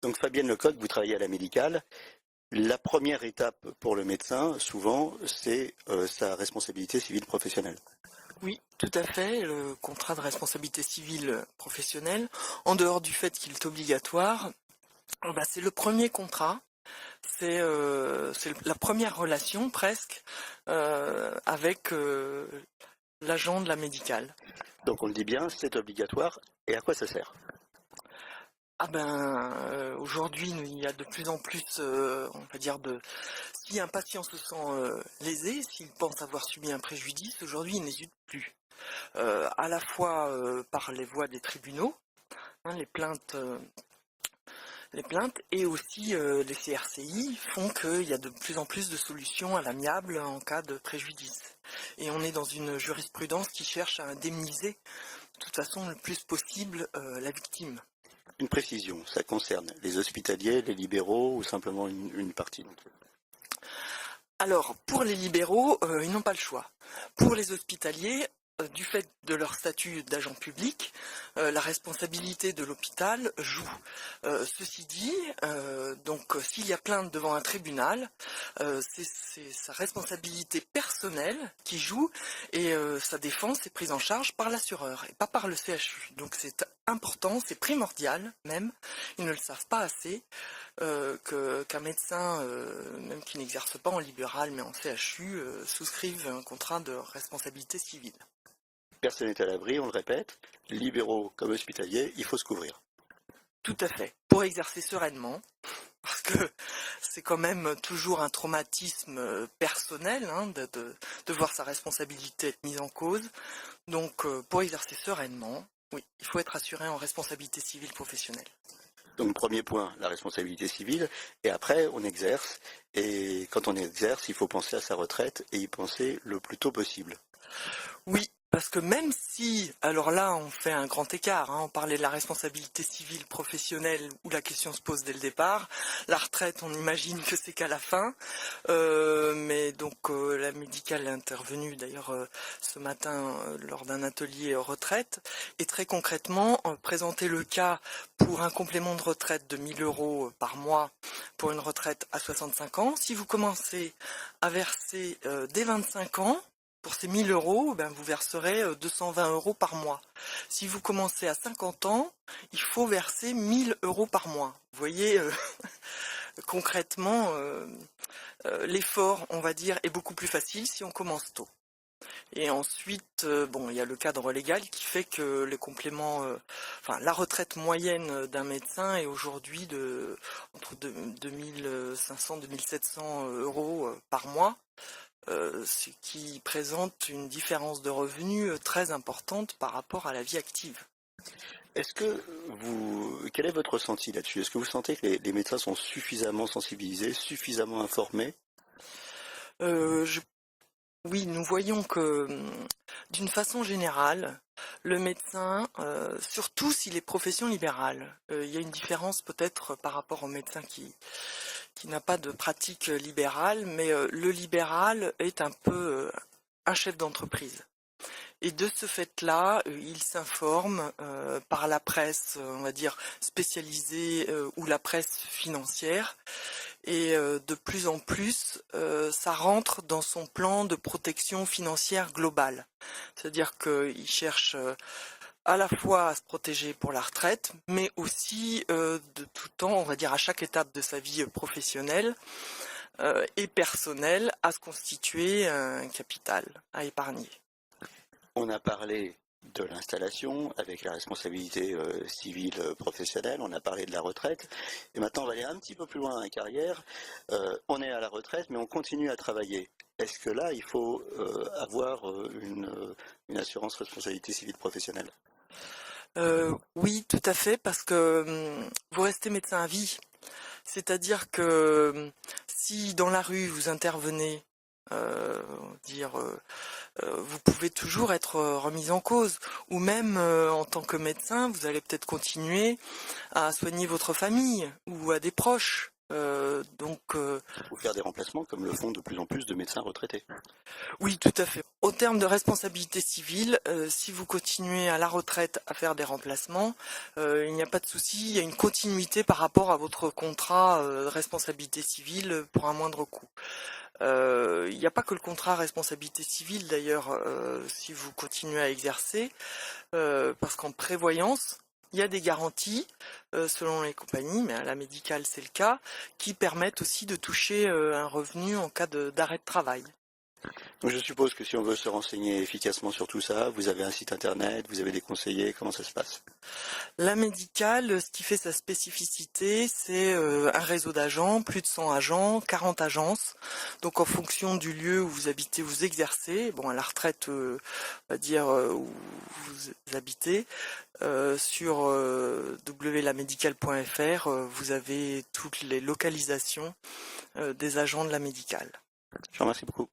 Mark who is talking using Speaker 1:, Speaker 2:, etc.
Speaker 1: Donc Fabienne Lecoq, vous travaillez à la médicale. La première étape pour le médecin, souvent, c'est sa responsabilité civile professionnelle.
Speaker 2: Oui, tout à fait. Le contrat de responsabilité civile professionnelle, en dehors du fait qu'il est obligatoire, c'est le premier contrat, c'est la première relation presque avec l'agent de la médicale.
Speaker 1: Donc on le dit bien, c'est obligatoire. Et à quoi ça sert?
Speaker 2: Aujourd'hui, il y a de plus en plus, on va dire, si un patient se sent lésé, s'il pense avoir subi un préjudice, aujourd'hui, il n'hésite plus. À la fois par les voies des tribunaux, hein, les plaintes et aussi les CRCI font qu'il y a de plus en plus de solutions à l'amiable en cas de préjudice. Et on est dans une jurisprudence qui cherche à indemniser de toute façon le plus possible la victime.
Speaker 1: Une précision, ça concerne les hospitaliers, les libéraux ou simplement une partie d'entre eux?
Speaker 2: Alors, pour les libéraux, ils n'ont pas le choix. Pour les hospitaliers, du fait de leur statut d'agent public, la responsabilité de l'hôpital joue. Ceci dit, s'il y a plainte devant un tribunal, c'est sa responsabilité personnelle qui joue et sa défense est prise en charge par l'assureur et pas par le CHU. Donc c'est important, c'est primordial même, ils ne le savent pas assez, qu'un médecin, même qui n'exerce pas en libéral mais en CHU, souscrive un contrat de responsabilité civile.
Speaker 1: Personne n'est à l'abri, on le répète. Libéraux comme hospitaliers, il faut se couvrir.
Speaker 2: Tout à fait. Pour exercer sereinement, parce que c'est quand même toujours un traumatisme personnel hein, de voir sa responsabilité être mise en cause. Donc pour exercer sereinement, oui, il faut être assuré en responsabilité civile professionnelle.
Speaker 1: Donc premier point, la responsabilité civile. Et après, on exerce. Et quand on exerce, il faut penser à sa retraite et y penser le plus tôt possible.
Speaker 2: Oui, parce que même si, alors là on fait un grand écart, hein, on parlait de la responsabilité civile professionnelle où la question se pose dès le départ, la retraite on imagine que c'est qu'à la fin, mais donc la médicale est intervenue d'ailleurs ce matin lors d'un atelier retraite, et très concrètement présenter le cas pour un complément de retraite de 1 000 € par mois pour une retraite à 65 ans, si vous commencez à verser dès 25 ans, pour ces 1 000 €, vous verserez 220 € par mois. Si vous commencez à 50 ans, il faut verser 1 000 € par mois. Vous voyez, concrètement, l'effort, on va dire, est beaucoup plus facile si on commence tôt. Et ensuite, il y a le cadre légal qui fait que les compléments, la retraite moyenne d'un médecin est aujourd'hui entre 2 500 et 2 700 € par mois. Ce qui présente une différence de revenus très importante par rapport à la vie active.
Speaker 1: Quel est votre ressenti là-dessus? Est-ce que vous sentez que les médecins sont suffisamment sensibilisés, suffisamment informés?
Speaker 2: Oui, nous voyons que d'une façon générale, le médecin, surtout s'il est profession libérale, il y a une différence peut-être par rapport au médecin qui n'a pas de pratique libérale, mais le libéral est un peu un chef d'entreprise. Et de ce fait-là, il s'informe par la presse, on va dire, spécialisée ou la presse financière. Et de plus en plus, ça rentre dans son plan de protection financière globale. C'est-à-dire qu'il cherche à la fois à se protéger pour la retraite, mais aussi de tout temps, on va dire à chaque étape de sa vie professionnelle et personnelle, à se constituer un capital à épargner.
Speaker 1: On a parlé de l'installation avec la responsabilité civile professionnelle, on a parlé de la retraite, et maintenant on va aller un petit peu plus loin dans la carrière. On est à la retraite, mais on continue à travailler. Est-ce que là, il faut avoir une assurance responsabilité civile professionnelle?
Speaker 2: Oui, tout à fait, parce que vous restez médecin à vie. C'est-à-dire que si dans la rue vous intervenez, vous pouvez toujours être remis en cause, ou même en tant que médecin, vous allez peut-être continuer à soigner votre famille ou à des proches.
Speaker 1: Ou faire des remplacements comme le font de plus en plus de médecins retraités.
Speaker 2: Oui, tout à fait. Au terme de responsabilité civile, si vous continuez à la retraite à faire des remplacements, il n'y a pas de souci, il y a une continuité par rapport à votre contrat de responsabilité civile pour un moindre coût. Il n'y a pas que le contrat responsabilité civile d'ailleurs, si vous continuez à exercer, parce qu'en prévoyance, il y a des garanties, selon les compagnies, mais à la médicale c'est le cas, qui permettent aussi de toucher un revenu en cas d'arrêt de travail.
Speaker 1: Donc je suppose que si on veut se renseigner efficacement sur tout ça, vous avez un site internet, vous avez des conseillers, comment ça se passe?
Speaker 2: La médicale, ce qui fait sa spécificité, c'est un réseau d'agents, plus de 100 agents, 40 agences. Donc en fonction du lieu où vous habitez, vous exercez, bon à la retraite, on va dire où vous habitez, sur www.lamédicale.fr, vous avez toutes les localisations des agents de la médicale.
Speaker 1: Je vous remercie beaucoup.